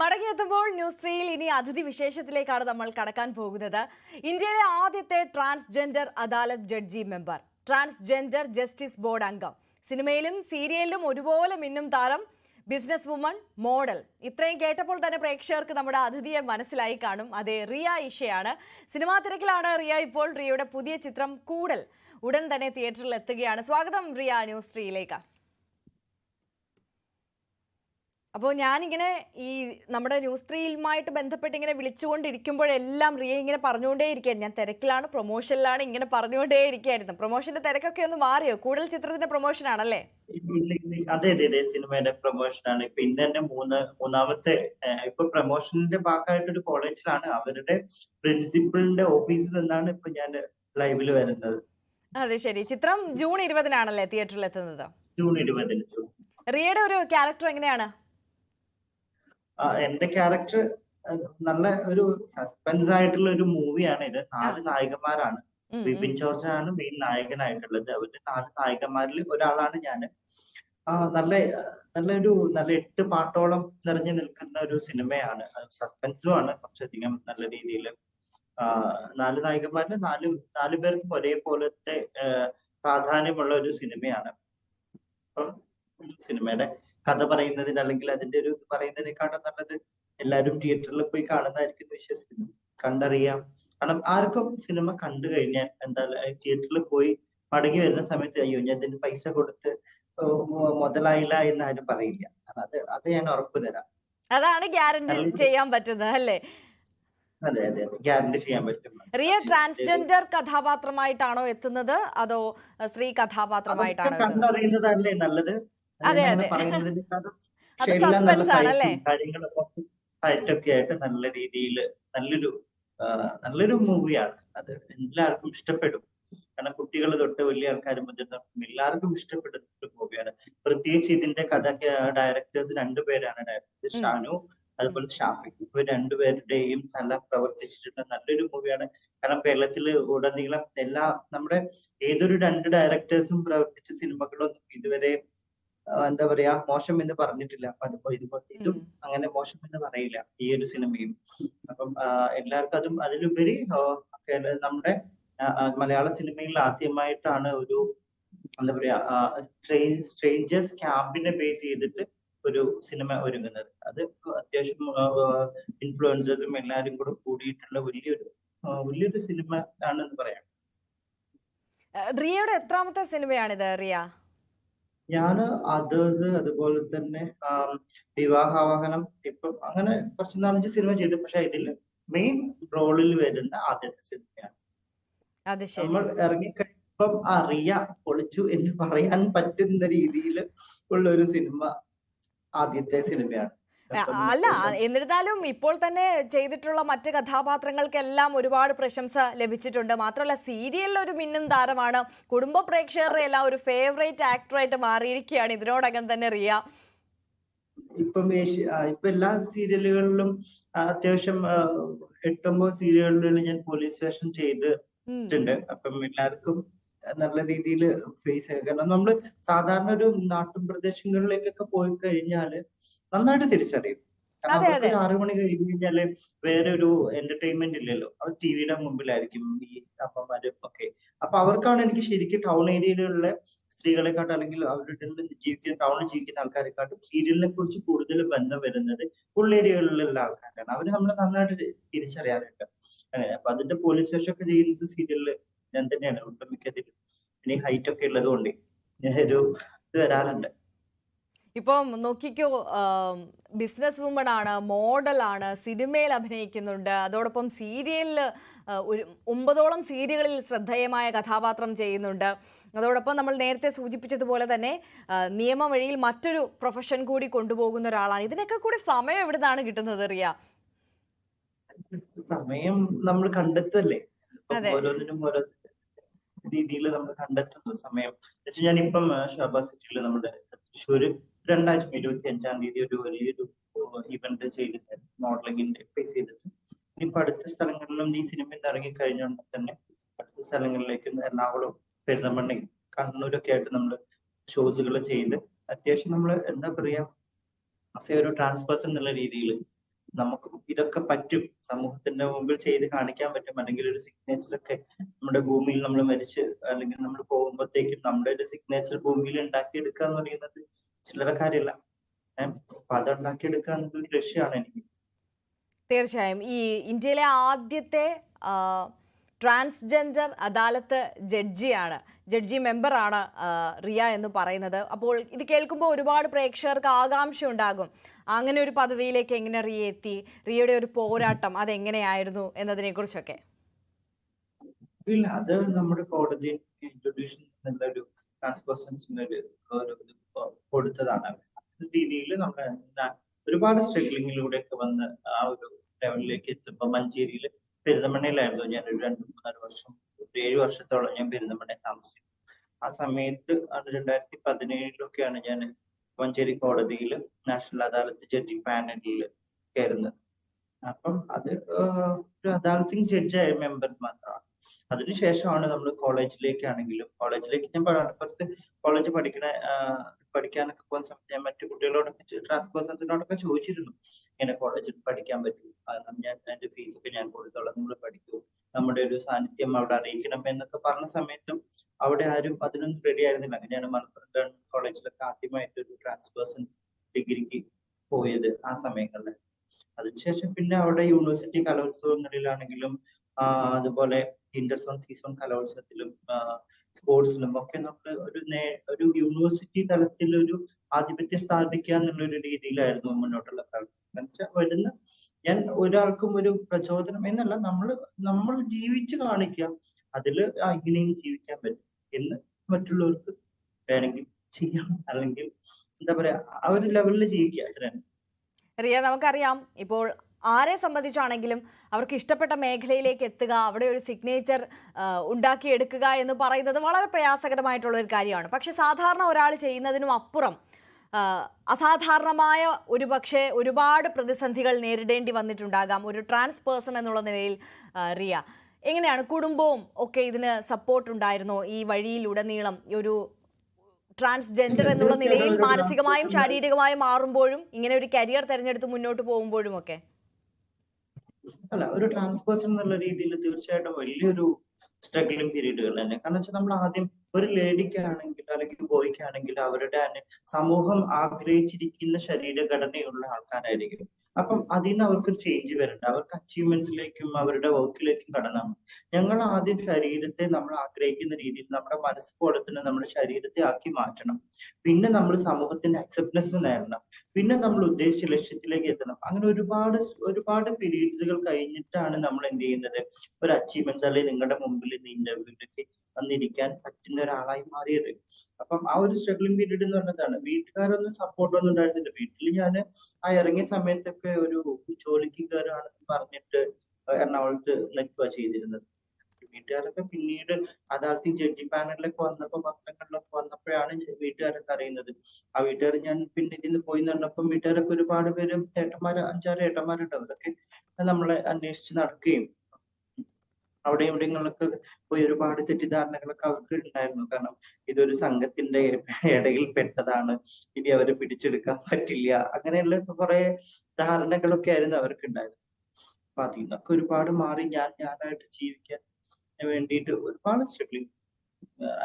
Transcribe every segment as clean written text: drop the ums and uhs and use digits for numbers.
മടങ്ങിയെത്തുമ്പോൾ news ത്രീയിൽ ഇനി അതിഥി വിശേഷത്തിലേക്കാണ് നമ്മൾ കടക്കാൻ പോകുന്നത്. ഇന്ത്യയിലെ ആദ്യത്തെ ട്രാൻസ്ജെൻഡർ അദാലത്ത് ജഡ്ജി മെമ്പർ, ട്രാൻസ്ജെൻഡർ ജസ്റ്റിസ് ബോർഡ് അംഗം, സിനിമയിലും സീരിയലിലും ഒരുപോലെ മിന്നും താരം, ബിസിനസ് വുമൺ, മോഡൽ. ഇത്രയും കേട്ടപ്പോൾ തന്നെ പ്രേക്ഷകർക്ക് നമ്മുടെ അതിഥിയെ മനസ്സിലായി കാണും. അതെ, റിയ ഇഷയാണ്. സിനിമാ തിരക്കിലാണ് റിയ ഇപ്പോൾ. റിയയുടെ പുതിയ ചിത്രം കൂടൽ ഉടൻ തന്നെ തിയേറ്ററിൽ എത്തുകയാണ്. സ്വാഗതം റിയ ന്യൂസ് ത്രീയിലേക്ക്. അപ്പോൾ ഞാനിങ്ങനെ ഈ നമ്മുടെ ന്യൂസ് ത്രീയുമായിട്ട് ബന്ധപ്പെട്ട് ഇങ്ങനെ വിളിച്ചുകൊണ്ടിരിക്കുമ്പോഴെല്ലാം റിയ ഇങ്ങനെ പറഞ്ഞുകൊണ്ടേ ഇരിക്കുകയായിരുന്നു. ഞാൻ തിരക്കിലാണ്, പ്രൊമോഷനിലാണ്, ഇങ്ങനെ പറഞ്ഞുകൊണ്ടേ ഇരിക്കുകയായിരുന്നു. പ്രൊമോഷന്റെ തിരക്കൊക്കെ ഒന്ന് മാറിയോ? കൂടുതൽ ചിത്രത്തിന്റെ പ്രൊമോഷൻ ആണല്ലേ? അതെ അതെ അതെ, സിനിമയുടെ പ്രൊമോഷനാണ്. ഇപ്പൊ ഇന്ന് തന്നെ മൂന്നാമത്തെ ഇപ്പൊ പ്രൊമോഷന്റെ ഭാഗമായിട്ട് ഒരു കോളേജിലാണ്, അവരുടെ പ്രിൻസിപ്പളിന്റെ ഓഫീസിൽ നിന്നാണ് ഇപ്പൊ ഞാൻ ലൈവില് വരുന്നത്. അതെ, ശരി. ചിത്രം ജൂൺ 20-നാണല്ലേ തിയേറ്ററിൽ എത്തുന്നത്? ജൂൺ 20-ന്. റിയയുടെ ഒരു ക്യാരക്ടർ എങ്ങനെയാണ്? എന്റെ ക്യാരക്ടർ നല്ല ഒരു സസ്പെൻസ് ആയിട്ടുള്ള ഒരു മൂവിയാണ് ഇത്. 4 നായകന്മാരാണ്. ബിപിൻ ജോർജാണ് മെയിൻ നായകനായിട്ടുള്ളത്. അവരുടെ 4 നായകന്മാരിൽ ഒരാളാണ് ഞാൻ. നല്ല 8 പാട്ടോളം നിറഞ്ഞു നിൽക്കുന്ന ഒരു സിനിമയാണ്. സസ്പെൻസും ആണ് കുറച്ചധികം നല്ല രീതിയിൽ. 4 നായകന്മാരിൽ 4 പേർക്കും ഒരേപോലത്തെ പ്രാധാന്യമുള്ള ഒരു സിനിമയാണ്. അപ്പം സിനിമയുടെ കഥ പറയുന്നതിന് അല്ലെങ്കിൽ അതിന്റെ ഒരു പറയുന്നതിനെക്കാട്ടും നല്ലത് എല്ലാവരും തിയേറ്ററിൽ പോയി കാണുന്നതായിരിക്കും വിശ്വസിക്കുന്നു, കണ്ടറിയാം. കാരണം ആർക്കും സിനിമ കണ്ടു കഴിഞ്ഞാൽ എന്താ തിയേറ്ററിൽ പോയി മടങ്ങി വരുന്ന സമയത്ത് അയ്യോ ഞാൻ ഇതിന് പൈസ കൊടുത്ത് മുതലായില്ല എന്ന് ആരും പറയില്ല. അത് ഞാൻ ഉറപ്പു തരാം. അതാണ് ഗ്യാരണ്ടി ചെയ്യാൻ പറ്റുന്നത് അല്ലേ? അതെ അതെ അതെ, ഗ്യാരണ്ടി ചെയ്യാൻ പറ്റും. റിയ ട്രാൻസ്ജെൻഡർ കഥാപാത്രമായിട്ടാണോ എത്തുന്നത് അതോ സ്ത്രീ കഥാപാത്രമായിട്ടാണോ? കണ്ടറിയുന്നതല്ലേ നല്ലത്. അതെ അതെ, അത് സസ്പെൻസ് ആണല്ലേ? കാര്യങ്ങളൊക്കെ ആയിട്ട് നല്ല രീതിയിൽ നല്ലൊരു മൂവിയാണ്. അത് എല്ലാവർക്കും ഇഷ്ടപ്പെടും. കാരണം കുട്ടികൾ തൊട്ട് വലിയ ആൾക്കാരും മുതിർന്നവർക്കും എല്ലാവർക്കും ഇഷ്ടപ്പെടുന്ന ഒരു മൂവിയാണ്. പ്രത്യേകിച്ച് ഇതിന്റെ കഥ ഡയറക്ടേഴ്സ് 2 പേരാണ്. ഡയറക്ടർ ഷാനു അതുപോലെ ഷാഫി. ഇവർ 2 പേരുടെയും നല്ല പ്രവർത്തിച്ചിട്ടുള്ള നല്ലൊരു മൂവിയാണ്. കാരണം കേരളത്തിൽ ഉടനീളം നമ്മുടെ ഏതൊരു 2 ഡയറക്ടേഴ്സും പ്രവർത്തിച്ച സിനിമകളൊന്നും ഇതുവരെ എന്താ പറയാ മോശം എന്ന് പറഞ്ഞിട്ടില്ല. ഇതും അങ്ങനെ മോശം എന്ന് പറയില്ല ഈ ഒരു സിനിമയും. അപ്പം എല്ലാവർക്കും അതും അതിലുപരി നമ്മുടെ മലയാള സിനിമയിൽ ആദ്യമായിട്ടാണ് ഒരു എന്താ പറയാ സ്ട്രേഞ്ചേഴ്സ് ക്യാമ്പിനെ ബേസ് ചെയ്തിട്ട് ഒരു സിനിമ ഒരുങ്ങുന്നത്. അത് അത്യാവശ്യം ഇൻഫ്ലുവൻസേഴ്സും എല്ലാരും കൂടെ കൂടിയിട്ടുള്ള വലിയൊരു സിനിമ ആണെന്ന് പറയാം. റിയയുടെ എത്രാമത്തെ സിനിമയാണിത് റിയ? ഞാന് അതേഴ്സ്, അതുപോലെ തന്നെ വിവാഹാവാഹനം, ഇപ്പം അങ്ങനെ കുറച്ച് 4-5 സിനിമ ചെയ്തു. പക്ഷെ ഇതിൽ മെയിൻ റോളിൽ വരുന്ന ആദ്യത്തെ സിനിമയാണ്. നമ്മൾ ഇറങ്ങിക്കഴിയുമ്പം റിയ പൊളിച്ചു എന്ന് പറയാൻ പറ്റുന്ന രീതിയിൽ ഉള്ള ഒരു സിനിമ ആദ്യത്തെ സിനിമയാണ്. അല്ല, എന്നിരുന്നാലും ഇപ്പോൾ തന്നെ ചെയ്തിട്ടുള്ള മറ്റ് കഥാപാത്രങ്ങൾക്കെല്ലാം ഒരുപാട് പ്രശംസ ലഭിച്ചിട്ടുണ്ട്. മാത്രമല്ല സീരിയലിൽ ഒരു മിന്നും താരമാണ്. കുടുംബ പ്രേക്ഷകരുടെ എല്ലാം ഒരു ഫേവറേറ്റ് ആക്ടറായിട്ട് മാറിയിരിക്കുകയാണ് ഇതിനോടകം തന്നെ റിയ. ഇപ്പൊ എല്ലാ സീരിയലുകളിലും അത്യാവശ്യം 8-9 സീരിയലുകളിൽ ഞാൻ പോലീസ് സ്റ്റേഷൻ ചെയ്തിട്ടുണ്ട്. അപ്പം എല്ലാവർക്കും നല്ല രീതിയിൽ ഫേസ് ചെയ്യാം. കാരണം നമ്മള് സാധാരണ ഒരു നാട്ടും പ്രദേശങ്ങളിലേക്കൊക്കെ പോയി കഴിഞ്ഞാല് നന്നായിട്ട് തിരിച്ചറിയും. അവർക്ക് 6 മണി കഴിഞ്ഞ് കഴിഞ്ഞാല് വേറെ ഒരു എന്റർടൈൻമെന്റ് ഇല്ലല്ലോ. അവർ ടിവിയുടെ മുമ്പിലായിരിക്കും ഈ അപ്പന്മാരും ഒക്കെ. അപ്പൊ അവർക്കാണ് എനിക്ക് ശരിക്കും ടൗൺ ഏരിയയിലുള്ള സ്ത്രീകളെക്കാട്ടും അല്ലെങ്കിൽ അവരുടെ ടൗണിൽ ജീവിക്കുന്ന ആൾക്കാരെക്കാട്ടും സീരിയലിനെ കുറിച്ച് കൂടുതൽ ബന്ധം വരുന്നത് ഉള്ളേരിയകളിലുള്ള ആൾക്കാരാണ്. അവര് നമ്മളെ നന്നായിട്ട് തിരിച്ചറിയാറുണ്ട്. അങ്ങനെ അപ്പൊ അതിന്റെ പോലീസ് സ്റ്റേഷൻ ഒക്കെ ചെയ്യുന്നത് സീരിയലില് ഞാൻ തന്നെയാണ് ഒട്ടുമിക്കതിലും. ഇനി ഹൈറ്റ് ഒക്കെ ഉള്ളത് കൊണ്ട് ഒരു ഇത് വരാറുണ്ട്. ഇപ്പം നോക്കിക്കോ, ബിസിനസ് വുമൺ ആണ്, മോഡലാണ്, സിനിമയിൽ അഭിനയിക്കുന്നുണ്ട്, അതോടൊപ്പം സീരിയലിൽ 9ഓളം സീരിയലുകളിൽ ശ്രദ്ധേയമായ കഥാപാത്രം ചെയ്യുന്നുണ്ട്. അതോടൊപ്പം നമ്മൾ നേരത്തെ സൂചിപ്പിച്ചതുപോലെ തന്നെ നിയമ വഴിയിൽ മറ്റൊരു പ്രൊഫഷൻ കൂടി കൊണ്ടുപോകുന്ന ഒരാളാണ്. ഇതിനൊക്കെ കൂടി സമയം എവിടുന്നാണ് കിട്ടുന്നത് റിയ? സമയം നമ്മൾ കണ്ടെത്തല്ലേ. ഓരോന്നിനും ഓരോ രീതിയിൽ നമ്മൾ കണ്ടെത്തുന്ന സമയം. ഞാനിപ്പം ഷാബാ സിറ്റിയിൽ നമ്മുടെ തൃശ്ശൂര് 2025 തീയതി ഒരു വലിയൊരു ഇവന്റ് ചെയ്തിട്ട് മോഡലിംഗിന്റെ ഫേസ് ചെയ്തിട്ട് ഇനിയിപ്പോ അടുത്ത സ്ഥലങ്ങളിലും ഈ സിനിമ ഇറങ്ങി കഴിഞ്ഞുകൊണ്ട് തന്നെ അടുത്ത സ്ഥലങ്ങളിലേക്ക് എറണാകുളം, പെരുന്തൽമണ്ണ, കണ്ണൂരൊക്കെ ആയിട്ട് നമ്മൾ ഷോസുകൾ ചെയ്ത് അത്യാവശ്യം നമ്മൾ എന്താ പറയാ ഒരു ട്രാൻസ്പേഴ്സൺ എന്നുള്ള രീതിയിൽ നമുക്ക് ഇതൊക്കെ പറ്റും, സമൂഹത്തിന്റെ മുമ്പിൽ ചെയ്ത് കാണിക്കാൻ പറ്റും, അല്ലെങ്കിൽ ഒരു സിഗ്നേച്ചർ ഒക്കെ നമ്മുടെ ഭൂമിയിൽ നമ്മൾ മരിച്ച് അല്ലെങ്കിൽ നമ്മൾ പോകുമ്പോഴത്തേക്കും നമ്മുടെ ഒരു സിഗ്നേച്ചർ ഭൂമിയിൽ ഉണ്ടാക്കിയെടുക്കുക എന്ന് പറയുന്നത് ചില്ലറ കാര്യമല്ല. അപ്പൊ അത് ഉണ്ടാക്കിയെടുക്കുക എന്നൊരു ലക്ഷ്യമാണ് എനിക്ക്. തീർച്ചയായും ഈ ഇന്ത്യയിലെ ആദ്യത്തെ ട്രാൻസ്ജെൻഡർ അദാലത്ത് ജഡ്ജി മെമ്പറാണ് റിയ എന്ന് പറയുന്നത്. അപ്പോൾ ഇത് കേൾക്കുമ്പോൾ ഒരുപാട് പ്രേക്ഷകർക്ക് ആകാംക്ഷ ഉണ്ടാകും, അങ്ങനെ ഒരു പദവിയിലേക്ക് എങ്ങനെ റിയ എത്തി, റിയയുടെ ഒരു പോരാട്ടം അതെങ്ങനെയായിരുന്നു എന്നതിനെ കുറിച്ചൊക്കെ. ഇല്ല, അത് നമ്മുടെ കോടതി ജുഡീഷ്യൽ ഒരു ട്രാൻസ്പെർസൻസിന് ഒരു കൊടുത്തതാണ്. രീതിയിൽ നമ്മുടെ ഒരുപാട് സ്ട്രഗ്ലിങ്ങിലൂടെയൊക്കെ വന്ന് ആ ഒരു ലെവലിലേക്ക് എത്തുമ്പോൾ മഞ്ചേരിയിൽ പെരിന്തമണ്ണയിലായിരുന്നു ഞാൻ ഒരു 2-3 വർഷം, 7 വർഷത്തോളം ഞാൻ പെരിന്തമണ്ണയിൽ താമസിച്ചു. ആ സമയത്ത് 2017 ഞാൻ മഞ്ചേരി കോടതിയിൽ നാഷണൽ അദാലത്ത് ജഡ്ജി പാനലിൽ കയറുന്നത്. അപ്പം അത് ഒരു അദാലത്തിങ് ജഡ്ജായ മെമ്പർ മാത്രമാണ്. അതിനുശേഷമാണ് നമ്മൾ കോളേജിലേക്ക് ഞാൻ പുറത്ത് കോളേജ് പഠിക്കാനൊക്കെ പോകുന്ന സമയത്ത് ഞാൻ മറ്റു കുട്ടികളോടൊക്കെ ട്രാൻസ്പേഴ്സൺസിനോടൊക്കെ ചോദിച്ചിരുന്നു, ഇങ്ങനെ കോളേജിൽ പഠിക്കാൻ പറ്റും, ഞാൻ അതിന്റെ ഫീസൊക്കെ ഞാൻ കൊടുത്തോളാം, നിങ്ങൾ പഠിക്കൂ, നമ്മുടെ ഒരു സാന്നിധ്യം അവിടെ അറിയിക്കണം എന്നൊക്കെ പറഞ്ഞ സമയത്തും അവിടെ ആരും അതിനൊന്നും റെഡി ആയിരുന്നില്ല. അങ്ങനെയാണ് മലപ്പുറം ഗവൺമെന്റ് കോളേജിലൊക്കെ ആദ്യമായിട്ട് ഒരു ട്രാൻസ്പേഴ്സൺ ഡിഗ്രിക്ക് പോയത് ആ സമയങ്ങളിൽ. അതിനുശേഷം പിന്നെ അവിടെ യൂണിവേഴ്സിറ്റി കലോത്സവങ്ങളിലാണെങ്കിലും അതുപോലെ ഇന്റർസോൺ സീസൺ കലോത്സവത്തിലും സ്പോർട്സിലും ഒക്കെ നമ്മൾ ഒരു യൂണിവേഴ്സിറ്റി തലത്തിൽ ഒരു ആധിപത്യം സ്ഥാപിക്കുക എന്നുള്ള ഒരു രീതിയിലായിരുന്നു മുന്നോട്ടുള്ള വരുന്ന ഞാൻ ഒരാൾക്കും ഒരു പ്രചോദനം എന്നല്ല, നമ്മൾ ജീവിച്ചു കാണിക്കുക, അതിൽ ഇങ്ങനെയും ജീവിക്കാൻ പറ്റും എന്ന് മറ്റുള്ളവർക്ക് വേണമെങ്കിൽ ചെയ്യാം, അല്ലെങ്കിൽ എന്താ പറയാ ആ ഒരു ലെവലിൽ ജീവിക്കുക. അത്രയാണ്. റിയ, നമുക്കറിയാം ഇപ്പോൾ ആരെ സംബന്ധിച്ചാണെങ്കിലും അവർക്ക് ഇഷ്ടപ്പെട്ട മേഖലയിലേക്ക് എത്തുക, അവിടെ ഒരു സിഗ്നേച്ചർ ഉണ്ടാക്കിയെടുക്കുക എന്ന് പറയുന്നത് വളരെ പ്രയാസകരമായിട്ടുള്ള ഒരു കാര്യമാണ്. പക്ഷെ സാധാരണ ഒരാൾ ചെയ്യുന്നതിനും അപ്പുറം അസാധാരണമായ ഒരുപാട് പ്രതിസന്ധികൾ നേരിടേണ്ടി വന്നിട്ടുണ്ടാകാം ഒരു ട്രാൻസ് പേഴ്സൺ എന്നുള്ള നിലയിൽ. റിയ, എങ്ങനെയാണ് കുടുംബവും ഒക്കെ ഇതിന് സപ്പോർട്ട് ഉണ്ടായിരുന്നോ ഈ വഴിയിലുടനീളം? ഒരു ട്രാൻസ്ജെൻഡർ എന്നുള്ള നിലയിൽ മാനസികമായും ശാരീരികമായും മാറുമ്പോഴും ഇങ്ങനെ ഒരു കരിയർ തെരഞ്ഞെടുത്ത് മുന്നോട്ട് പോകുമ്പോഴും ഒക്കെ? അല്ല, ഒരു ട്രാൻസ്പേഴ്സൺ എന്നുള്ള രീതിയിൽ തീർച്ചയായിട്ടും വലിയൊരു സ്ട്രഗ്ലിംഗ് പീരീഡുകൾ തന്നെ. കാരണം വെച്ചാൽ നമ്മൾ ആദ്യം ഒരു ലേഡിക്കാണെങ്കിൽ അല്ലെങ്കിൽ ബോയ്ക്കാണെങ്കിൽ അവരുടെ സമൂഹം ആഗ്രഹിച്ചിരിക്കുന്ന ശരീരഘടനയുള്ള ആൾക്കാരായിരിക്കും. അപ്പം അതിൽ നിന്ന് അവർക്കൊരു ചേഞ്ച് വരണ്ട, അവർക്ക് അച്ചീവ്മെന്റ്സിലേക്കും അവരുടെ വർക്കിലേക്കും കടന്നാണ്. ഞങ്ങൾ ആദ്യം ശരീരത്തെ നമ്മൾ ആഗ്രഹിക്കുന്ന രീതിയിൽ നമ്മുടെ മനസ്സ് പോലെ തന്നെ നമ്മുടെ ശരീരത്തെ ആക്കി മാറ്റണം. പിന്നെ നമ്മൾ സമൂഹത്തിന്റെ അക്സെപ്റ്റൻസ് നേടണം. പിന്നെ നമ്മൾ ഉദ്ദേശിച്ച ലക്ഷ്യത്തിലേക്ക് എത്തണം. അങ്ങനെ ഒരുപാട് പീരീഡ്സുകൾ കഴിഞ്ഞിട്ടാണ് നമ്മൾ എന്ത് ചെയ്യുന്നത്, ഒരു അച്ചീവ്മെന്റ്സ് അല്ലെങ്കിൽ നിങ്ങളുടെ മുമ്പിൽ ഇന്റർവ്യൂലേക്ക് വന്നിരിക്കാൻ പറ്റുന്ന ഒരാളായി മാറിയത്. അപ്പം ആ ഒരു സ്ട്രഗ്ലിംഗ് പീരീഡ് എന്ന് പറഞ്ഞതാണ്. വീട്ടുകാരൊന്നും സപ്പോർട്ടൊന്നും ഉണ്ടായിരുന്നില്ല. വീട്ടിൽ ഞാൻ ആ ഇറങ്ങിയ സമയത്തൊക്കെ ഒരു ജോലിക്ക് കയറുകയാണെന്ന് പറഞ്ഞിട്ട് എറണാകുളത്ത് നിൽക്കുക ചെയ്തിരുന്നത്. വീട്ടുകാരൊക്കെ പിന്നീട് അദാലത്ത് ജഡ്ജി പാനലിലൊക്കെ വന്നപ്പോൾ പത്രങ്ങളിലൊക്കെ വന്നപ്പോഴാണ് വീട്ടുകാരൊക്കെ അറിയുന്നത്. ആ വീട്ടുകാർ ഞാൻ പിന്നെ ഇതിന് പോയി നടന്നപ്പം വീട്ടുകാരൊക്കെ ഒരുപാട് പേര് 5-6 ഏട്ടന്മാരുണ്ട്. അവരൊക്കെ നമ്മളെ അന്വേഷിച്ച് നടക്കുകയും അവിടെ എവിടെങ്ങളിലൊക്കെ പോയി ഒരുപാട് തെറ്റിദ്ധാരണകളൊക്കെ അവർക്ക് ഉണ്ടായിരുന്നു. കാരണം ഇതൊരു സംഘത്തിന്റെ ഇടയിൽ പെട്ടതാണ്, ഇനി അവരെ പിടിച്ചെടുക്കാൻ പറ്റില്ല, അങ്ങനെയുള്ള കുറെ ധാരണകളൊക്കെ ആയിരുന്നു അവർക്ക് ഉണ്ടായിരുന്നത്. അപ്പൊ അതിൽ നിന്നൊക്കെ ഒരുപാട് മാറി ഞാനായിട്ട് ജീവിക്കാൻ വേണ്ടിയിട്ട് ഒരുപാട് സ്ട്രഗ്ലിംഗ്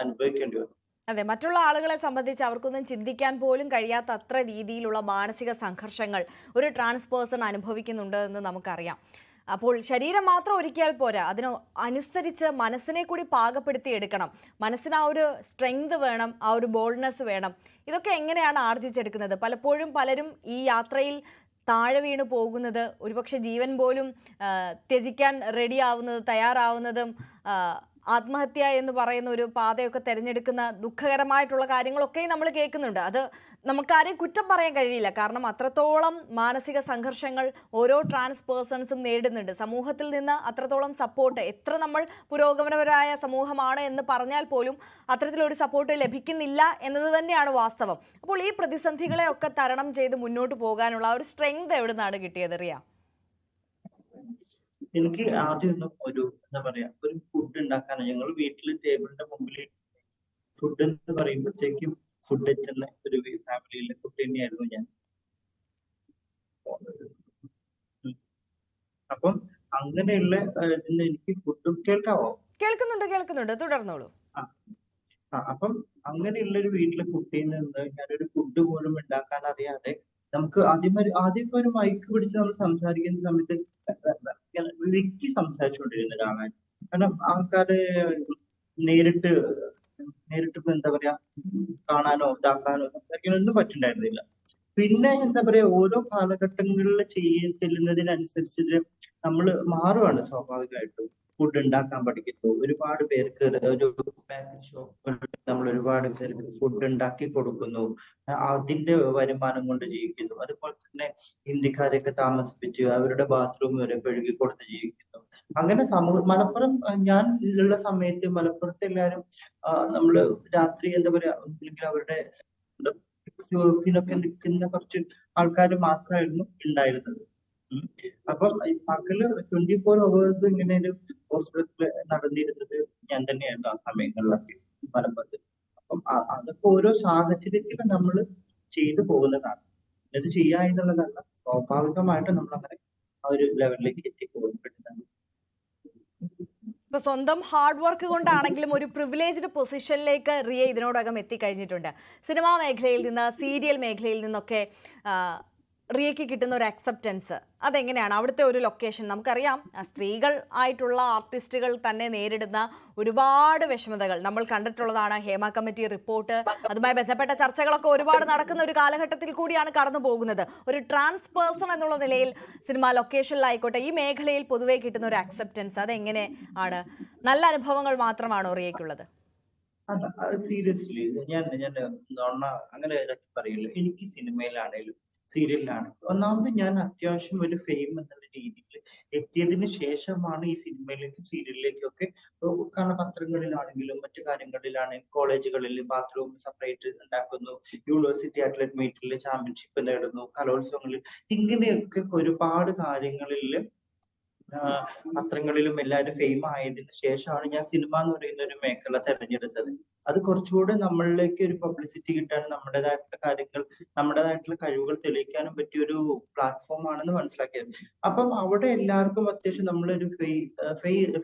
അനുഭവിക്കേണ്ടി വന്നു. അതെ, മറ്റുള്ള ആളുകളെ സംബന്ധിച്ച് അവർക്കൊന്നും ചിന്തിക്കാൻ പോലും കഴിയാത്ത അത്ര രീതിയിലുള്ള മാനസിക സംഘർഷങ്ങൾ ഒരു ട്രാൻസ് പേഴ്സൺ അനുഭവിക്കുന്നുണ്ട് എന്ന് നമുക്കറിയാം. അപ്പോൾ ശരീരം മാത്രം ഒരുക്കിയാൽ പോരാ, അതിന് അനുസരിച്ച് മനസ്സിനെ കൂടി പാകപ്പെടുത്തി എടുക്കണം. മനസ്സിന് ആ ഒരു സ്ട്രെങ്ത് വേണം, ആ ഒരു ബോൾഡ്നെസ് വേണം. ഇതൊക്കെ എങ്ങനെയാണ് ആർജിച്ചെടുക്കുന്നത്? പലപ്പോഴും പലരും ഈ യാത്രയിൽ താഴെ വീണ് പോകുന്നത്, ഒരുപക്ഷെ ജീവൻ പോലും ത്യജിക്കാൻ തയ്യാറാവുന്നതും ആത്മഹത്യ എന്ന് പറയുന്ന ഒരു പാതയൊക്കെ തിരഞ്ഞെടുക്കുന്ന ദുഃഖകരമായിട്ടുള്ള കാര്യങ്ങളൊക്കെ നമ്മൾ കേൾക്കുന്നുണ്ട്. അത് നമുക്കാരെയും കുറ്റം പറയാൻ കഴിയില്ല. കാരണം അത്രത്തോളം മാനസിക സംഘർഷങ്ങൾ ഓരോ ട്രാൻസ് പേഴ്സൺസും നേരിടുന്നുണ്ട്. സമൂഹത്തിൽ നിന്ന് അത്രത്തോളം സപ്പോർട്ട്, എത്ര നമ്മൾ പുരോഗമനപരമായ സമൂഹമാണ് എന്ന് പറഞ്ഞാൽ പോലും അത്തരത്തിലൊരു സപ്പോർട്ട് ലഭിക്കുന്നില്ല എന്നത് തന്നെയാണ് വാസ്തവം. അപ്പോൾ ഈ പ്രതിസന്ധികളെ ഒക്കെ തരണം ചെയ്ത് മുന്നോട്ട് പോകാനുള്ള ഒരു സ്ട്രെങ്ത് എവിടെ നിന്നാണ് കിട്ടിയത്, റിയ? എനിക്ക് ആദ്യമൊന്നും എന്താ പറയാ ഒരു ഫുഡ് ഉണ്ടാക്കാനോ, ഞങ്ങൾ വീട്ടിൽ ടേബിളിന്റെ മുമ്പിൽ ഫുഡ് എന്ന് പറയുമ്പോഴത്തേക്കും ഫുഡ് എത്തുന്ന ഒരു ഫാമിലിയിലെ കുട്ടി തന്നെയായിരുന്നു ഞാൻ. അപ്പം അങ്ങനെയുള്ള ഇതിന് എനിക്ക് ഫുഡും കേൾക്കാവോ? കേൾക്കുന്നുണ്ട്, തുടർന്നോളൂ. ആ അപ്പം അങ്ങനെയുള്ള ഒരു വീട്ടിലെ കുട്ടിയിൽ നിന്ന് ഞാനൊരു ഫുഡ് പോലും ഉണ്ടാക്കാൻ അറിയാതെ നമുക്ക് ആദ്യമൊക്കെ ഒരു മൈക്ക് പിടിച്ച് നമ്മൾ സംസാരിക്കുന്ന സമയത്ത് വ്യക്തി സംസാരിച്ചുകൊണ്ടിരുന്ന ഒരാളാണ്. കാരണം ആൾക്കാരെ നേരിട്ട് നേരിട്ട് ഇപ്പൊ എന്താ പറയാ കാണാനോ ഇതാക്കാനോ സംസാരിക്കാനോ ഒന്നും പറ്റുണ്ടായിരുന്നില്ല. പിന്നെ എന്താ പറയാ ഓരോ കാലഘട്ടങ്ങളിൽ ചെല്ലുന്നതിനനുസരിച്ച് നമ്മൾ മാറുകയാണ് സ്വാഭാവികമായിട്ടും. ഫുഡ് ഉണ്ടാക്കാൻ പഠിക്കുന്നു. ഒരുപാട് പേർക്ക് ഒരു ബേക്കറി ഷോപ്പുകളിൽ നമ്മൾ ഒരുപാട് പേർക്ക് ഫുഡ് ഉണ്ടാക്കി കൊടുക്കുന്നു. അതിന്റെ വരുമാനം കൊണ്ട് ജീവിക്കുന്നു. അതുപോലെ തന്നെ ഹിന്ദിക്കാരെയൊക്കെ താമസിപ്പിച്ച് അവരുടെ ബാത്റൂം വരെ കഴുകി കൊടുത്ത് ജീവിക്കുന്നു. അങ്ങനെ മലപ്പുറം ഞാൻ ഉള്ള സമയത്ത് മലപ്പുറത്ത് എല്ലാവരും നമ്മള് രാത്രി എന്താ പറയാ ഒന്നുമില്ലെങ്കിൽ അവരുടെ യൂറോപ്പിലൊക്കെ നിൽക്കുന്ന കുറച്ച് ആൾക്കാർ മാത്രമായിരുന്നു ഉണ്ടായിരുന്നത്. അപ്പം പകല് 24 hours ഇങ്ങനെ ഒരു ഹോസ്പിറ്റലിൽ നടന്നിരുന്നത് ഞാൻ തന്നെയായിരുന്നു ആ സമയങ്ങളിലൊക്കെ മലപ്പുറത്ത്. അപ്പം അതൊക്കെ ഓരോ സാഹചര്യത്തിൽ നമ്മൾ ചെയ്തു പോകുന്നതാണ്. ഇത് ചെയ്യാ എന്നുള്ളതല്ല, സ്വാഭാവികമായിട്ട് നമ്മൾ അങ്ങനെ ആ ഒരു ലെവലിലേക്ക് എത്തിപ്പോകുന്നതാണ്. ഇപ്പൊ സ്വന്തം ഹാർഡ് വർക്ക് കൊണ്ടാണെങ്കിലും ഒരു പ്രിവിലേജ്ഡ് പൊസിഷനിലേക്ക് റിയ ഇതിനോടകം എത്തിക്കഴിഞ്ഞിട്ടുണ്ട്. സിനിമാ മേഖലയിൽ നിന്ന്, സീരിയൽ മേഖലയിൽ നിന്നൊക്കെ റിയയ്ക്ക് കിട്ടുന്ന ഒരു അക്സെപ്റ്റൻസ് അതെങ്ങനെയാണ്? അവിടുത്തെ ഒരു ലൊക്കേഷൻ നമുക്കറിയാം, സ്ത്രീകൾ ആയിട്ടുള്ള ആർട്ടിസ്റ്റുകൾ തന്നെ നേരിടുന്ന ഒരുപാട് വിഷമതകൾ നമ്മൾ കണ്ടിട്ടുള്ളതാണ്. ഹേമ കമ്മിറ്റി റിപ്പോർട്ട്, അതുമായി ബന്ധപ്പെട്ട ചർച്ചകളൊക്കെ ഒരുപാട് നടക്കുന്ന ഒരു കാലഘട്ടത്തിൽ കൂടിയാണ് കടന്നു പോകുന്നത്. ഒരു ട്രാൻസ് പേഴ്സൺ എന്നുള്ള നിലയിൽ സിനിമ ലൊക്കേഷനിലായിക്കോട്ടെ, ഈ മേഖലയിൽ പൊതുവെ കിട്ടുന്ന ഒരു അക്സെപ്റ്റൻസ് അതെങ്ങനെ ആണ്? നല്ല അനുഭവങ്ങൾ മാത്രമാണോ റിയയ്ക്കുള്ളത്? സീരിയസ്ലി ഞാൻ അങ്ങനെ പറയില്ല. എനിക്ക് സിനിമയിലാണേലും സീരിയലിലാണെങ്കിലും ഒന്നാമത് ഞാൻ അത്യാവശ്യം ഒരു ഫെയിം എന്നുള്ള രീതിയിൽ എത്തിയതിന് ശേഷമാണ് ഈ സിനിമയിലേക്കും സീരിയലിലേക്കും ഒക്കെ. കാരണം പത്രങ്ങളിലാണെങ്കിലും മറ്റു കാര്യങ്ങളിലാണെങ്കിലും കോളേജുകളിൽ ബാത്റൂം സെപ്പറേറ്റ് ഉണ്ടാക്കുന്നു, യൂണിവേഴ്സിറ്റി അത്ലറ്റ് മീറ്റിൽ ചാമ്പ്യൻഷിപ്പ് നേടുന്നു, കലോത്സവങ്ങളിൽ, ഇങ്ങനെയൊക്കെ ഒരുപാട് കാര്യങ്ങളിൽ പത്രങ്ങളിലും എല്ലാവരും ഫെയിം ആയതിനു ശേഷമാണ് ഞാൻ സിനിമ എന്ന് പറയുന്ന ഒരു മേഖല തെരഞ്ഞെടുത്തത്. അത് കുറച്ചുകൂടെ നമ്മളിലേക്ക് ഒരു പബ്ലിസിറ്റി കിട്ടാനും നമ്മുടേതായിട്ടുള്ള കാര്യങ്ങൾ, നമ്മുടേതായിട്ടുള്ള കഴിവുകൾ തെളിയിക്കാനും പറ്റിയൊരു പ്ലാറ്റ്ഫോം ആണെന്ന് മനസ്സിലാക്കിയത്. അപ്പം അവിടെ എല്ലാവർക്കും അത്യാവശ്യം നമ്മളൊരു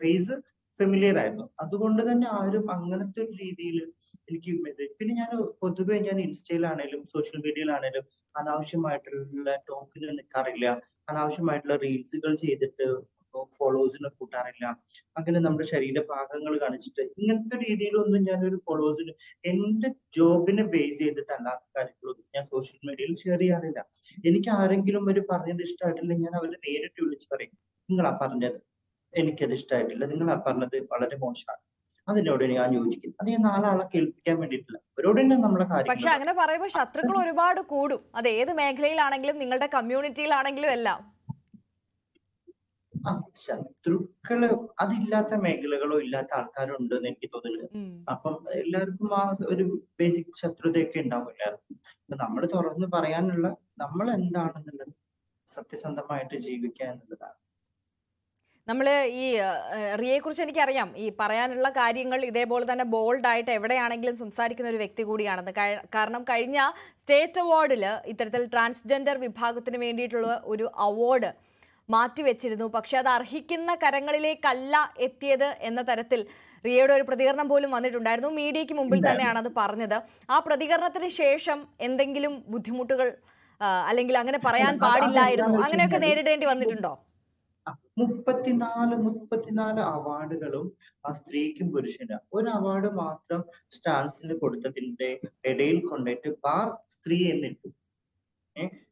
ഫേസ് ഫെമിലിയർ ആയിരുന്നു. അതുകൊണ്ട് തന്നെ ആരും അങ്ങനത്തെ ഒരു രീതിയിൽ എനിക്ക് മെസ്സേജ്, പിന്നെ ഞാൻ പൊതുവെ ഞാൻ ഇൻസ്റ്റയിലാണേലും സോഷ്യൽ മീഡിയയിലാണേലും അനാവശ്യമായിട്ടുള്ള ടോക്കിന് നിൽക്കാറില്ല. അനാവശ്യമായിട്ടുള്ള റീൽസുകൾ ചെയ്തിട്ട് ഫോളോവേഴ്സിനെ കൂട്ടാറില്ല. അങ്ങനെ നമ്മുടെ ശരീരഭാഗങ്ങൾ കാണിച്ചിട്ട് ഇങ്ങനത്തെ രീതിയിലൊന്നും ഞാനൊരു ഫോളോവേഴ്സിന് എന്റെ ജോബിനെ ബേസ് ചെയ്തിട്ടല്ലാത്ത കാര്യങ്ങളൊന്നും ഞാൻ സോഷ്യൽ മീഡിയയിൽ ഷെയർ ചെയ്യാറില്ല. എനിക്ക് ആരെങ്കിലും ഒരു പറഞ്ഞത് ഇഷ്ടമായിട്ടില്ല, ഞാൻ അവരെ നേരിട്ട് വിളിച്ച് പറയും, നിങ്ങളാ പറഞ്ഞത് എനിക്കത് ഇഷ്ടമായിട്ടില്ല, നിങ്ങളാ പറഞ്ഞത് വളരെ മോശമാണ്, അതിനോട് ഞാൻ യോജിക്കും. അത് ഞാൻ നാലാളെ കേൾപ്പിക്കാൻ വേണ്ടിയിട്ടില്ല, അവരോട് തന്നെ നമ്മളെ പക്ഷെ കാര്യങ്ങൾ. അങ്ങനെ പറയുമ്പോൾ ശത്രുക്കൾ ഒരുപാട് കൂടും. അത് ഏത് മേഖലയിലാണെങ്കിലും നിങ്ങളുടെ കമ്മ്യൂണിറ്റിയിലാണെങ്കിലും എല്ലാം. ശത്രുക്കള് അതില്ലാത്ത മേഖലകളോ ഇല്ലാത്ത ആൾക്കാരോ ഉണ്ടെന്ന് എനിക്ക് തോന്നുന്നില്ല. അപ്പം എല്ലാവർക്കും ആ ഒരു ബേസിക് ശത്രുതയൊക്കെ ഉണ്ടാവും എല്ലാവർക്കും. അപ്പൊ നമ്മൾ തുറന്ന് പറയാനുള്ള നമ്മൾ എന്താണെന്നുള്ളത് സത്യസന്ധമായിട്ട് ജീവിക്കുക എന്നുള്ളതാണ്. നമ്മൾ ഈ റിയയെ കുറിച്ച് എനിക്കറിയാം, ഈ പറയാനുള്ള കാര്യങ്ങൾ ഇതേപോലെ തന്നെ ബോൾഡായിട്ട് എവിടെയാണെങ്കിലും സംസാരിക്കുന്ന ഒരു വ്യക്തി കൂടിയാണെന്ന്. കാരണം കഴിഞ്ഞ സ്റ്റേറ്റ് അവാർഡിൽ ഇത്തരത്തിൽ ട്രാൻസ്ജെൻഡർ വിഭാഗത്തിന് വേണ്ടിയിട്ടുള്ള ഒരു അവാർഡ് മാറ്റിവെച്ചിരുന്നു. പക്ഷെ അത് അർഹിക്കുന്ന കരങ്ങളിലേക്കല്ല എത്തിയത് എന്ന തരത്തിൽ റിയയുടെ ഒരു പ്രതികരണം പോലും വന്നിട്ടുണ്ടായിരുന്നു. മീഡിയയ്ക്ക് മുമ്പിൽ തന്നെയാണ് അത് പറഞ്ഞത്. ആ പ്രതികരണത്തിന് ശേഷം എന്തെങ്കിലും ബുദ്ധിമുട്ടുകൾ അല്ലെങ്കിൽ അങ്ങനെ പറയാൻ പാടില്ലായിരുന്നു, അങ്ങനെയൊക്കെ നേരിടേണ്ടി വന്നിട്ടുണ്ടോ? 34 അവാർഡുകളും ആ സ്ത്രീക്കും പുരുഷനും. ഒരു അവാർഡ് മാത്രം സ്റ്റാൻസിന് കൊടുത്തതിന്റെ ഇടയിൽ കൊണ്ടിട്ട് ബാർ സ്ത്രീ എന്നിട്ടു.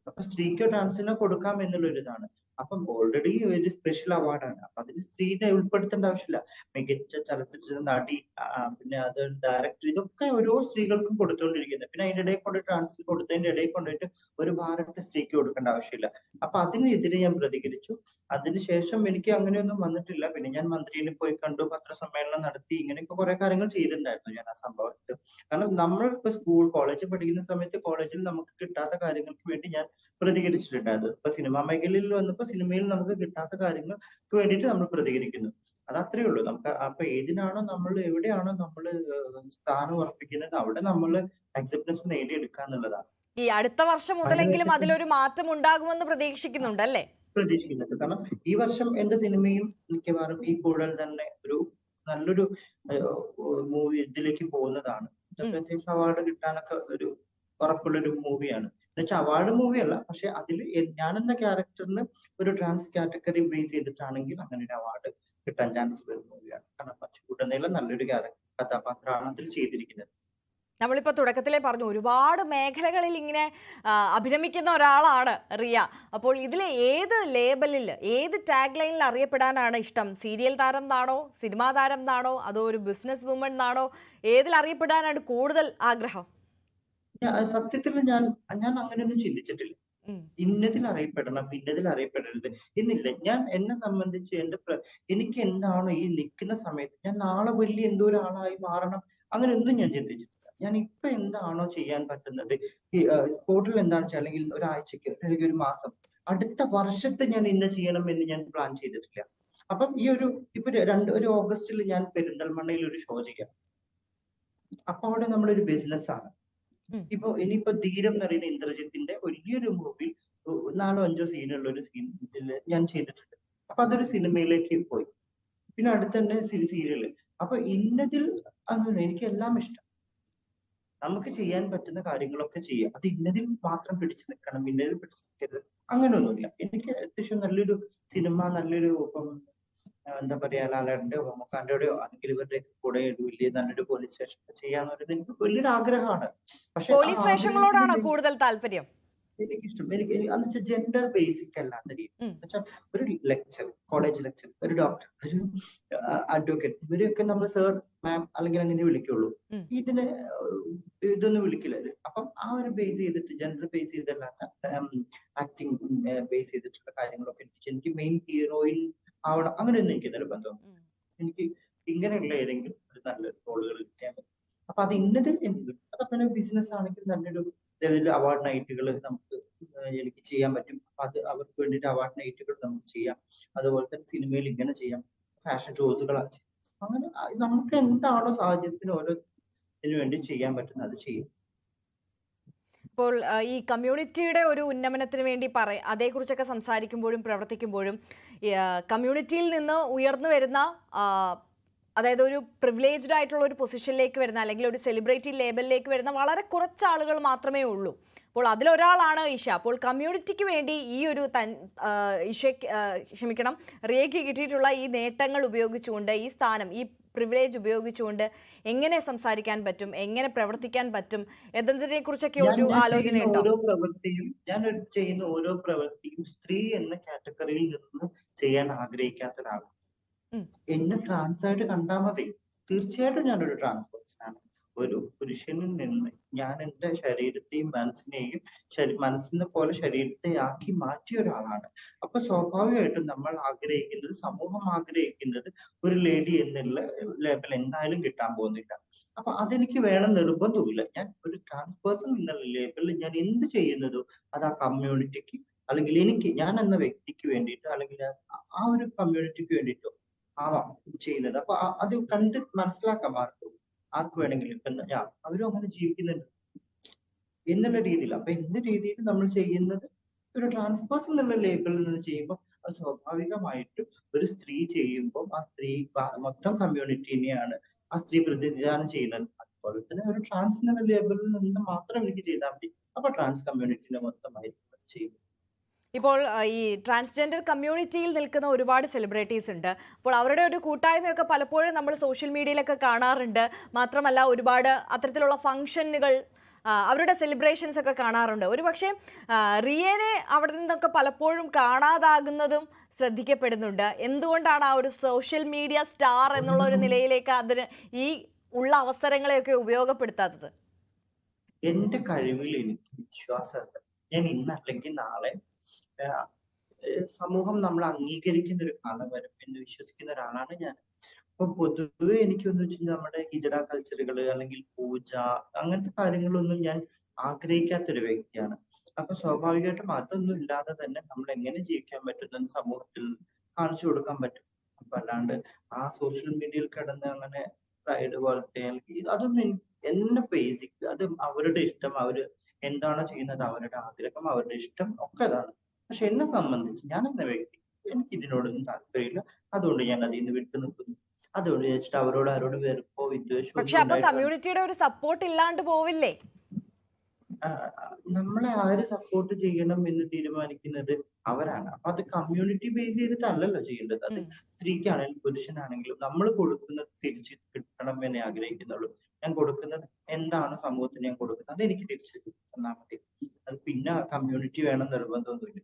അപ്പൊ സ്ത്രീക്കോ ട്രാൻസിനോ കൊടുക്കാം എന്നുള്ളൊരു ഇതാണ്. അപ്പം ഓൾറെഡി ഒരു സ്പെഷ്യൽ അവാർഡാണ്. അപ്പൊ അതിന് സ്ത്രീനെ ഉൾപ്പെടുത്തേണ്ട ആവശ്യമില്ല. മികച്ച ചലച്ചിത്ര നടി, പിന്നെ അത് ഡയറക്ടർ, ഇതൊക്കെ ഓരോ സ്ത്രീകൾക്കും കൊടുത്തുകൊണ്ടിരിക്കുന്നത്. പിന്നെ അതിന്റെ ഇടയിൽ കൊണ്ട് ട്രാൻസിന് കൊടുത്തതിന്റെ ഇടയിൽ കൊണ്ടിട്ട് ഒരു ഭാരത്തെ സ്ത്രീക്ക് കൊടുക്കേണ്ട ആവശ്യമില്ല. അപ്പൊ അതിനെതിരെ ഞാൻ പ്രതികരിച്ചു. അതിനുശേഷം എനിക്ക് അങ്ങനെയൊന്നും വന്നിട്ടില്ല. പിന്നെ ഞാൻ മന്ത്രിനെ പോയി കണ്ടു, പത്രസമ്മേളനം നടത്തി, ഇങ്ങനെയൊക്കെ കുറെ കാര്യങ്ങൾ ചെയ്തിട്ടുണ്ടായിരുന്നു ഞാൻ ആ സംഭവത്തിൽ. കാരണം നമ്മൾ ഇപ്പൊ കോളേജിൽ പഠിക്കുന്ന സമയത്ത് കോളേജിൽ നമുക്ക് കിട്ടാത്ത കാര്യങ്ങൾക്ക് വേണ്ടി ഞാൻ പ്രതികരിച്ചിട്ടുണ്ടായിരുന്നു. ഇപ്പൊ സിനിമാ മേഖലയിൽ വന്നപ്പോ സിനിമയിൽ നമുക്ക് കിട്ടാത്ത കാര്യങ്ങൾക്ക് വേണ്ടിയിട്ട് നമ്മൾ പ്രതികരിക്കുന്നു. അതത്രേ ഉള്ളൂ. നമുക്ക് അപ്പൊ ഏതിനാണോ നമ്മൾ, എവിടെയാണോ നമ്മൾ സ്ഥാനം ഉറപ്പിക്കുന്നത് അവിടെ നമ്മൾ അക്സെപ്റ്റൻസ് നേടിയെടുക്കുക എന്നുള്ളതാണ്. ഈ അടുത്ത വർഷം മുതലെങ്കിലും അതിലൊരു മാറ്റം ഉണ്ടാകുമെന്ന് പ്രതീക്ഷിക്കുന്നുണ്ടല്ലേ? പ്രതീക്ഷിക്കുന്നത്. കാരണം ഈ വർഷം എന്റെ സിനിമയും മിക്കവാറും ഈ കൂടൽ തന്നെ ഒരു നല്ലൊരു മൂവി ഇതിലേക്ക് പോകുന്നതാണ്. ഉം. അത്യാവശ്യം അവാർഡ് കിട്ടാനൊക്കെ ഒരു ഉറപ്പുള്ളൊരു മൂവിയാണ്. എന്നുവെച്ചാൽ അവാർഡ് മൂവിയല്ല, പക്ഷെ അതിൽ ഞാനെന്ന ക്യാരക്ടറിന് ഒരു ട്രാൻസ് കാറ്റഗറി ബേസ് ചെയ്തിട്ടാണെങ്കിൽ അങ്ങനെ ഒരു അവാർഡ് കിട്ടാൻ ചാൻസ് വരുന്ന മൂവിയാണ്. കാരണം ഉടനീളം നല്ലൊരു കഥാപാത്രമാണ് അതിൽ ചെയ്തിരിക്കുന്നത്. നമ്മളിപ്പോൾ തുടക്കത്തിലേ പറഞ്ഞു ഒരുപാട് മേഖലകളിൽ ഇങ്ങനെ അഭിനമിക്കുന്ന ഒരാളാണ് റിയ. അപ്പോൾ ഇതിലെ ഏത് ലേബലിൽ, ഏത് ടാഗ് ലൈനിൽ അറിയപ്പെടാനാണ് ഇഷ്ടം? സീരിയൽ താരം എന്നാണോ, സിനിമാ താരം എന്നാണോ, അതോ ഒരു ബിസിനസ് വുമൺ എന്നാണോ? ഏതിൽ അറിയപ്പെടാനാണ് കൂടുതൽ ആഗ്രഹം? സത്യത്തിൽ ഞാൻ അങ്ങനെയൊന്നും ചിന്തിച്ചിട്ടില്ല. ഇന്നതിൽ അറിയപ്പെടണം, ഇന്നതിൽ അറിയപ്പെടരുത് എന്നില്ല. ഞാൻ എന്നെ സംബന്ധിച്ച് എനിക്ക് എന്താണോ ഈ നിൽക്കുന്ന സമയത്ത് ഞാൻ നാളെ വലിയ എന്തോ ഒരാളായി മാറണം അങ്ങനെയൊന്നും ഞാൻ ചിന്തിച്ചിട്ടില്ല. ഞാൻ ഇപ്പൊ എന്താണോ ചെയ്യാൻ പറ്റുന്നത്, ഈ സ്പോട്ടിൽ എന്താണെന്ന് വെച്ചാൽ അല്ലെങ്കിൽ ഒരാഴ്ചക്ക് അല്ലെങ്കിൽ ഒരു മാസം, അടുത്ത വർഷത്തെ ഞാൻ ഇന്ന ചെയ്യണം എന്ന് ഞാൻ പ്ലാൻ ചെയ്തിട്ടില്ല. അപ്പം ഒരു ഓഗസ്റ്റിൽ ഞാൻ പെരിന്തൽമണ്ണയിൽ ഒരു ഷോ ചെയ്യാം. അപ്പൊ അവിടെ നമ്മളൊരു ബിസിനസ് ആണ്. ഇനിയിപ്പോ ധീരം എന്ന് പറയുന്ന ഇന്ദ്രജിത്തിന്റെ വലിയൊരു മൂവിൽ 4-5 സീനുള്ള ഒരു സീൻ ഞാൻ ചെയ്തിട്ടുണ്ട്. അപ്പൊ അതൊരു സിനിമയിലേക്ക് പോയി. പിന്നെ അടുത്ത് തന്നെ സീരിയല്. അപ്പൊ ഇന്നതിൽ അങ്ങനെ എനിക്ക് എല്ലാം ഇഷ്ടം. നമുക്ക് ചെയ്യാൻ പറ്റുന്ന കാര്യങ്ങളൊക്കെ ചെയ്യാം. അത് ഇന്നതിൽ മാത്രം പിടിച്ചു നിൽക്കണം, ഇന്നതിൽ പിടിച്ചു നിൽക്കരുത് അങ്ങനെയൊന്നുമില്ല. എനിക്ക് അത്യാവശ്യം നല്ലൊരു സിനിമ, നല്ലൊരു ഇപ്പം എന്താ പറയാ, ലാലേട്ടന്റെയോ മമ്മൂക്കാന്റെയോ അല്ലെങ്കിൽ ഇവരുടെ കൂടെ വലിയ നല്ലൊരു പോലീസ് സ്റ്റേഷൻ ചെയ്യാന്ന് പറയുന്നത് എനിക്ക് വലിയൊരു ആഗ്രഹമാണ്. പക്ഷെ പോലീസ് വേഷങ്ങളോടാണോ കൂടുതൽ താല്പര്യം? എനിക്കിഷ്ടം എന്നുവെച്ചാൽ ജെൻഡർ ബേസിക് അല്ലാത്ത രീതി. എന്നുവെച്ചാൽ ഒരു ലെക്ചർ, കോളേജ് ലെക്ചർ, ഒരു ഡോക്ടർ, ഒരു അഡ്വക്കേറ്റ്, ഇവരെയൊക്കെ നമ്മൾ സർ, മാം അല്ലെങ്കിൽ അങ്ങനെ വിളിക്കുള്ളൂ. ഇതൊന്നും വിളിക്കില്ല. അപ്പം ആ ഒരു ബേസ് ചെയ്തിട്ട് ജെൻഡർ ബേസ് ചെയ്തല്ലാത്ത ആക്ടിങ് ബേസ് ചെയ്തിട്ടുള്ള കാര്യങ്ങളൊക്കെ എനിക്ക് മെയിൻ ഹീറോയിൻ ആവണം അങ്ങനെയൊന്നും എനിക്ക് നിർബന്ധം. എനിക്ക് ഇങ്ങനെയുള്ള ഏതെങ്കിലും ഒരു നല്ല റോളുകൾ കിട്ടിയാൽ മതി. അപ്പൊ അത് ഇന്നത് അതപ്പം ബിസിനസ് ആണെങ്കിൽ നല്ലൊരു അവാർഡ് നൈറ്റുകൾ നമുക്ക് എനിക്ക് ചെയ്യാൻ പറ്റും. അത് അവർക്ക് വേണ്ടിയിട്ട് അവാർഡ് നൈറ്റുകൾ നമുക്ക് ചെയ്യാം. അതുപോലെ തന്നെ സിനിമയിൽ ഇങ്ങനെ ചെയ്യാം, ഫാഷൻ ഷോസുകളാണ് ചെയ്യാം. അങ്ങനെ നമുക്ക് എന്താണോ സാഹചര്യത്തിന് ഓരോതിനു വേണ്ടി ചെയ്യാൻ പറ്റുന്നത് അത് ചെയ്യും. ഇപ്പോൾ ഈ കമ്മ്യൂണിറ്റിയുടെ ഒരു ഉന്നമനത്തിന് വേണ്ടി അതേക്കുറിച്ചൊക്കെ സംസാരിക്കുമ്പോഴും പ്രവർത്തിക്കുമ്പോഴും കമ്മ്യൂണിറ്റിയിൽ നിന്ന് ഉയർന്നു വരുന്ന, അതായത് ഒരു പ്രിവിലേജ്ഡ് ആയിട്ടുള്ള ഒരു പൊസിഷനിലേക്ക് വരുന്ന അല്ലെങ്കിൽ ഒരു സെലിബ്രിറ്റി ലേബലിലേക്ക് വരുന്ന വളരെ കുറച്ച് ആളുകൾ മാത്രമേ ഉള്ളൂ. അപ്പോൾ അതിലൊരാളാണ് ഇഷ. അപ്പോൾ കമ്മ്യൂണിറ്റിക്ക് വേണ്ടി ഈ ഒരു റിയയ്ക്ക് കിട്ടിയിട്ടുള്ള ഈ നേട്ടങ്ങൾ ഉപയോഗിച്ചുകൊണ്ട്, ഈ സ്ഥാനം, ഈ പ്രിവിലേജ് ഉപയോഗിച്ചുകൊണ്ട് എങ്ങനെ സംസാരിക്കാൻ പറ്റും, എങ്ങനെ പ്രവർത്തിക്കാൻ പറ്റും എന്നതിനെ കുറിച്ചൊക്കെ ഒരു ആലോചനയുണ്ടോ? ഞാൻ ചെയ്യുന്ന ഓരോ പ്രവൃത്തിയും സ്ത്രീ എന്ന കാറ്റഗറിയിൽ നിന്ന് ചെയ്യാൻ ആഗ്രഹിക്കാത്ത ഒരാളാണ്. എന്നെ ട്രാൻസ് ആയിട്ട് കണ്ടാൽ മതി. തീർച്ചയായിട്ടും ഞാനൊരു ട്രാൻസ് പേഴ്സണാണ്. ഒരു പുരുഷനിൽ നിന്ന് ഞാൻ എന്റെ ശരീരത്തെയും മനസ്സിനെയും മനസ്സിനെ പോലെ ശരീരത്തെ ആക്കി മാറ്റിയ ഒരാളാണ്. അപ്പൊ സ്വാഭാവികമായിട്ടും നമ്മൾ ആഗ്രഹിക്കുന്നത്, സമൂഹം ആഗ്രഹിക്കുന്നത് ഒരു ലേഡി എന്നുള്ള ലേബൽ എന്തായാലും കിട്ടാൻ പോകുന്നില്ല. അപ്പൊ അതെനിക്ക് വേണം നിർബന്ധമില്ല. ഞാൻ ഒരു ട്രാൻസ് പേഴ്സൺ എന്നുള്ള ലേബലിൽ ഞാൻ എന്ത് ചെയ്യുന്നതോ അത് ആ കമ്മ്യൂണിറ്റിക്ക് അല്ലെങ്കിൽ ഞാൻ എന്ന വ്യക്തിക്ക് വേണ്ടിയിട്ട് അല്ലെങ്കിൽ ആ ഒരു കമ്മ്യൂണിറ്റിക്ക് വേണ്ടിയിട്ടോ ആവാം ചെയ്യുന്നത്. അപ്പൊ അത് കണ്ട് മനസ്സിലാക്കാൻ ആർക്ക് വേണമെങ്കിലും ഇപ്പൊ അവരും അങ്ങനെ ജീവിക്കുന്നുണ്ട് എന്നുള്ള രീതിയിൽ. അപ്പൊ എന്ത് രീതിയിൽ നമ്മൾ ചെയ്യുന്നത് ഒരു ട്രാൻസ് പേഴ്സൺ എന്നുള്ള ലേബലിൽ നിന്ന് ചെയ്യുമ്പോൾ അത് സ്വാഭാവികമായിട്ടും ഒരു സ്ത്രീ ചെയ്യുമ്പോൾ ആ സ്ത്രീ മൊത്തം കമ്മ്യൂണിറ്റിനെയാണ് ആ സ്ത്രീ പ്രതിനിധാനം ചെയ്യുന്നത്. അതുപോലെ തന്നെ ഒരു ട്രാൻസ് എന്നുള്ള ലേബലിൽ നിന്ന് മാത്രം എനിക്ക് ചെയ്താൽ മതി. അപ്പൊ ട്രാൻസ് കമ്മ്യൂണിറ്റിനെ മൊത്തമായിട്ട് ചെയ്യും. ഇപ്പോൾ ഈ ട്രാൻസ്ജെൻഡർ കമ്മ്യൂണിറ്റിയിൽ നിൽക്കുന്ന ഒരുപാട് സെലിബ്രിറ്റീസ് ഉണ്ട്. അപ്പോൾ അവരുടെ ഒരു കൂട്ടായ്മയൊക്കെ പലപ്പോഴും നമ്മൾ സോഷ്യൽ മീഡിയയിലൊക്കെ കാണാറുണ്ട്. മാത്രമല്ല ഒരുപാട് അത്തരത്തിലുള്ള ഫംഗ്ഷനുകൾ, അവരുടെ സെലിബ്രേഷൻസ് ഒക്കെ കാണാറുണ്ട്. ഒരുപക്ഷെ റിയനെ അവിടെ നിന്നൊക്കെ പലപ്പോഴും കാണാതാകുന്നതും ശ്രദ്ധിക്കപ്പെടുന്നുണ്ട്. എന്തുകൊണ്ടാണ് ആ ഒരു സോഷ്യൽ മീഡിയ സ്റ്റാർ എന്നുള്ള ഒരു നിലയിലേക്ക് അതിന് ഈ ഉള്ള അവസരങ്ങളെയൊക്കെ ഉപയോഗപ്പെടുത്താത്തത്? എന്റെ കഴിവിൽ എനിക്ക് വിശ്വാസമുണ്ട്. ഞാൻ ഇന്നല്ലെങ്കിൽ നാളെ സമൂഹം നമ്മൾ അംഗീകരിക്കുന്ന ഒരു കാലം വരും എന്ന് വിശ്വസിക്കുന്ന ഒരാളാണ് ഞാൻ. അപ്പൊ പൊതുവെ എനിക്കൊന്ന് വെച്ചാൽ നമ്മുടെ ഹിജഡ കൾച്ചറുകൾ അല്ലെങ്കിൽ പൂജ അങ്ങനത്തെ കാര്യങ്ങളൊന്നും ഞാൻ ആഗ്രഹിക്കാത്തൊരു വ്യക്തിയാണ്. അപ്പൊ സ്വാഭാവികമായിട്ടും അതൊന്നും ഇല്ലാതെ തന്നെ നമ്മൾ എങ്ങനെ ജീവിക്കാൻ പറ്റുന്ന സമൂഹത്തിൽ കാണിച്ചു കൊടുക്കാൻ പറ്റും. അപ്പൊ അല്ലാണ്ട് ആ സോഷ്യൽ മീഡിയയിൽ കിടന്ന് അങ്ങനെ പ്രൈഡ് പോലത്തെ അതൊന്നും എന്നെ ബേസിക് അത് അവരുടെ ഇഷ്ടം, അവര് എന്താണോ ചെയ്യുന്നത് അവരുടെ ആഗ്രഹം, അവരുടെ ഇഷ്ടം ഒക്കെ അതാണ്. പക്ഷെ എന്നെ സംബന്ധിച്ച് ഞാൻ എന്ന വ്യക്തി എനിക്ക് ഇതിനോടൊന്നും താല്പര്യമില്ല. അതുകൊണ്ട് ഞാൻ അതിൽ നിന്ന് വിട്ടു നിൽക്കുന്നു. അതുകൊണ്ട് വെച്ചിട്ട് അവരോട് ആരോട് വെറുപ്പോ വിദ്വേഷമോ പക്ഷെ ഒന്നും അപ്പൊ ഉണ്ടായിട്ടില്ല. കമ്മ്യൂണിറ്റിയുടെ ഒരു സപ്പോർട്ട് ഇല്ലാണ്ട് പോവില്ലേ? നമ്മളെ ആര് സപ്പോർട്ട് ചെയ്യണം എന്ന് തീരുമാനിക്കുന്നത് അവരാണ്. അപ്പൊ അത് കമ്മ്യൂണിറ്റി ബേസ് ചെയ്തിട്ടല്ലല്ലോ ചെയ്യേണ്ടത്. അത് സ്ത്രീക്കാണെങ്കിലും പുരുഷനാണെങ്കിലും നമ്മൾ കൊടുക്കുന്നത് തിരിച്ച് കിട്ടണം എന്നേ ആഗ്രഹിക്കുന്നുള്ളൂ. ഞാൻ കൊടുക്കുന്നത് എന്താണ് സമൂഹത്തിന് ഞാൻ കൊടുക്കുന്നത് അത് എനിക്ക് തിരിച്ച് തന്നാൽ മതി. അത് പിന്നെ കമ്മ്യൂണിറ്റി വേണം നിർബന്ധമൊന്നുമില്ല.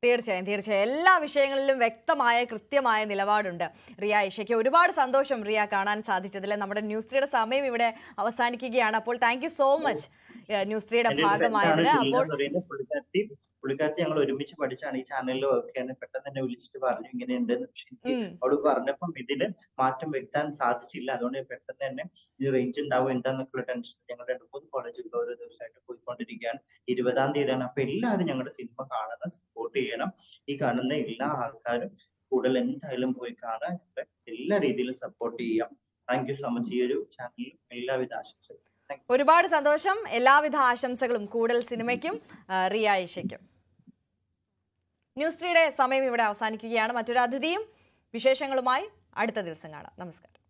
തീർച്ചയായും തീർച്ചയായും എല്ലാ വിഷയങ്ങളിലും വ്യക്തമായ കൃത്യമായ നിലപാടുണ്ട് റിയ ഐഷയ്ക്ക്. ഒരുപാട് സന്തോഷം റിയ കാണാൻ സാധിച്ചതിൽ. നമ്മുടെ ന്യൂസ് ത്രീയുടെ സമയം ഇവിടെ അവസാനിക്കുകയാണ്. അപ്പോൾ thank you so much news ത്രീയുടെ എന്റെ ഒരു ഫ്രണ്ടാണ് ഭാഗമായതിന്. ജില്ല അപ്പോൾ എന്ന് പറയുന്നത്. പുള്ളിക്കാരത്തി ഞങ്ങൾ ഒരുമിച്ച് പഠിച്ചാണ്. ഈ ചാനലിൽ വർക്ക് ചെയ്യാൻ പെട്ടെന്ന് തന്നെ വിളിച്ചിട്ട് പറഞ്ഞു ഇങ്ങനെയുണ്ടെന്ന്. പക്ഷെ എനിക്ക് അവള് പറഞ്ഞപ്പം ഇതിന് മാറ്റം വരുത്താൻ സാധിച്ചില്ല. അതുകൊണ്ട് പെട്ടെന്ന് തന്നെ ഇത് റേഞ്ച് ഉണ്ടാവും എന്താന്നൊക്കെയുള്ള ടെൻഷൻ ഞങ്ങൾ 2-3 കോളേജുകൾ ഓരോ ദിവസമായിട്ട് പോയിക്കൊണ്ടിരിക്കുകയാണ്. 20-ാം തീയതിയാണ്. അപ്പൊ എല്ലാവരും ഞങ്ങളുടെ സിനിമ കാണണം, സപ്പോർട്ട് ചെയ്യണം. ഈ കാണുന്ന എല്ലാ ആൾക്കാരും കൂടുതൽ എന്തായാലും പോയി കാണാൻ എല്ലാ രീതിയിലും സപ്പോർട്ട് ചെയ്യാം. Thank you so much. ഈ ഒരു ചാനലിൽ എല്ലാവിധ ആശംസകളും. ഒരുപാട് സന്തോഷം. എല്ലാവിധ ആശംസകളും കൂടുതൽ സിനിമയ്ക്കും റിയ ഐഷയ്ക്കും. ന്യൂസ് ത്രീയുടെ സമയം ഇവിടെ അവസാനിക്കുകയാണ്. മറ്റൊരു അതിഥിയും വിശേഷങ്ങളുമായി അടുത്ത ദിവസം കാണാം. നമസ്കാരം.